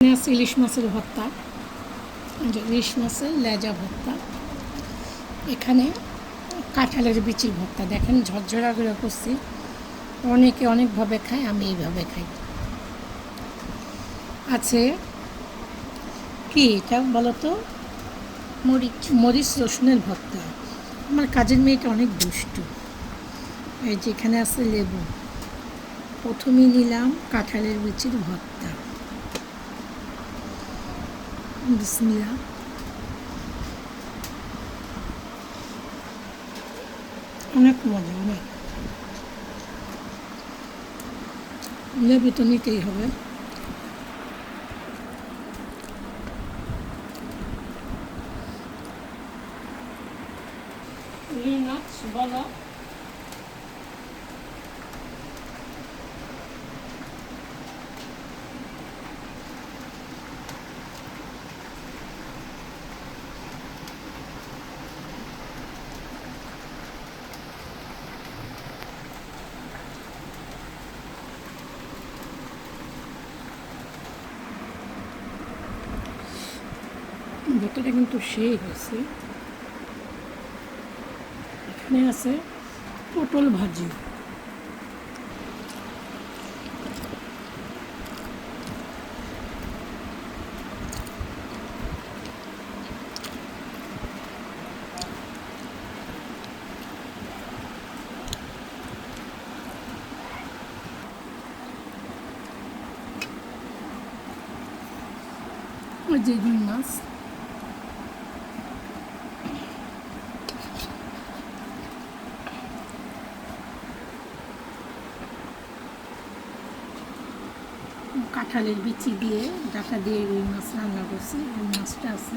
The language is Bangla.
এখানে আছে ইলিশ মাছের ভর্তা, ইলিশ মাছের লেজা ভর্তা। এখানে কাঁঠালের বিচির ভর্তা, দেখেন ঝরঝরা করে করছি। অনেকে অনেকভাবে খায়, আমি এইভাবে খাই। আছে কি এটা বলো তো? মরিচ রসুনের ভর্তা। আমার কাজের মেয়েটা অনেক দুষ্টু। এই যে এখানে আছে লেবু। প্রথমেই নিলাম কাঁঠালের বিচির ভর্তা। বিসমিল্লাহ। অনেক মজা, অনেক। লেবু তো নিতেই হবে। বলো। ভর্তাটা কিন্তু সেই হয়েছে। এখানে আছে পটল ভাজি। ওই যে রুই মাছ। কাঁঠালের বিচি দিয়ে ডাটা দিয়ে রুই মাছ রান্না করছি। রুই মাছটা আছে।